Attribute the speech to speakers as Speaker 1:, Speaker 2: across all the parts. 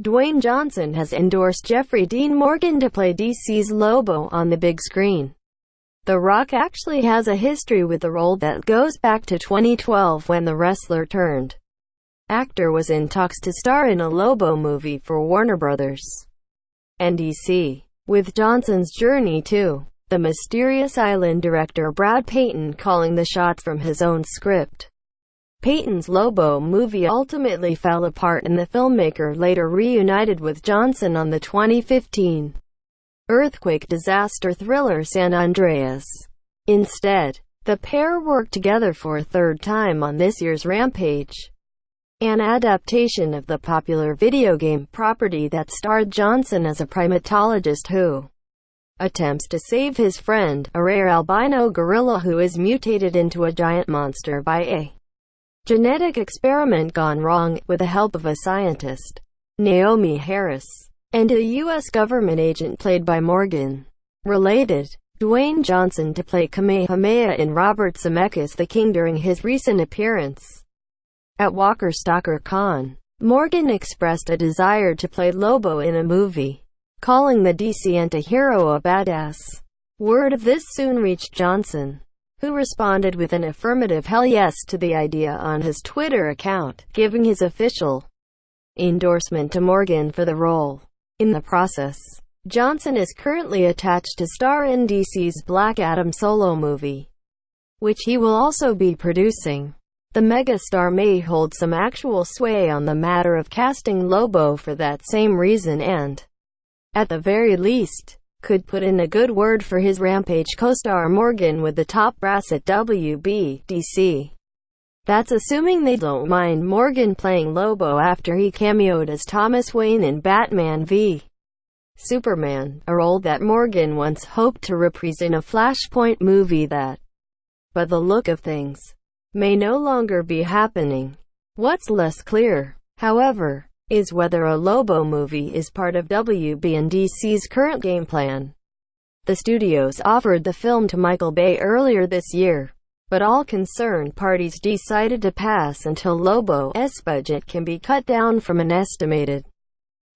Speaker 1: Dwayne Johnson has endorsed Jeffrey Dean Morgan to play DC's Lobo on the big screen. The Rock actually has a history with the role that goes back to 2012 when the wrestler turned actor was in talks to star in a Lobo movie for Warner Bros. and DC. With Johnson's journey to the mysterious island director Brad Peyton calling the shots from his own script. Peyton's Lobo movie ultimately fell apart and the filmmaker later reunited with Johnson on the 2015 earthquake disaster thriller San Andreas. Instead, the pair worked together for a third time on this year's Rampage, an adaptation of the popular video game property that starred Johnson as a primatologist who attempts to save his friend, a rare albino gorilla who is mutated into a giant monster by a genetic experiment gone wrong, with the help of a scientist, Naomi Harris, and a U.S. government agent played by Morgan. Related, Dwayne Johnson to play Kamehameha in Robert Zemeckis' The King during his recent appearance at Walker Stalker Con. Morgan expressed a desire to play Lobo in a movie, calling the DC anti-hero a badass. Word of this soon reached Johnson, who responded with an affirmative hell yes to the idea on his Twitter account, giving his official endorsement to Morgan for the role. In the process, Johnson is currently attached to star in DC's Black Adam solo movie, which he will also be producing. The megastar may hold some actual sway on the matter of casting Lobo for that same reason and, at the very least, could put in a good word for his Rampage co-star Morgan with the top brass at WB/DC. That's assuming they don't mind Morgan playing Lobo after he cameoed as Thomas Wayne in Batman v Superman, a role that Morgan once hoped to reprise in a Flashpoint movie that, by the look of things, may no longer be happening. What's less clear, however, is whether a Lobo movie is part of WB and DC's current game plan. The studios offered the film to Michael Bay earlier this year, but all concerned parties decided to pass until Lobo's budget can be cut down from an estimated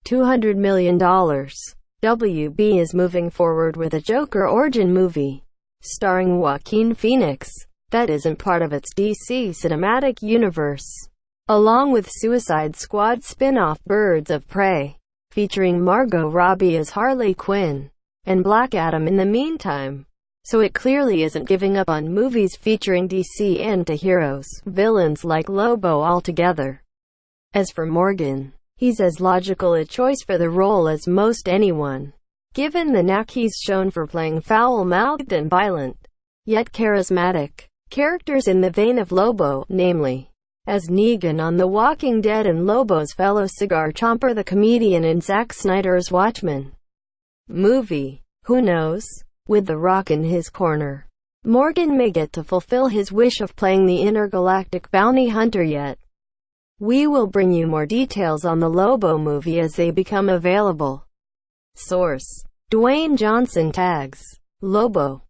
Speaker 1: $200 million. WB is moving forward with a Joker origin movie, starring Joaquin Phoenix, that isn't part of its DC cinematic universe, along with Suicide Squad spin-off Birds of Prey, featuring Margot Robbie as Harley Quinn, and Black Adam in the meantime. So it clearly isn't giving up on movies featuring DC anti-heroes, villains like Lobo altogether. As for Morgan, he's as logical a choice for the role as most anyone, given the knack he's shown for playing foul-mouthed and violent, yet charismatic characters in the vein of Lobo, namely, as Negan on The Walking Dead and Lobo's fellow cigar chomper the comedian in Zack Snyder's Watchmen movie. Who knows? With The Rock in his corner, Morgan may get to fulfill his wish of playing the intergalactic bounty hunter yet. We will bring you more details on the Lobo movie as they become available. Source: Dwayne Johnson tags Lobo.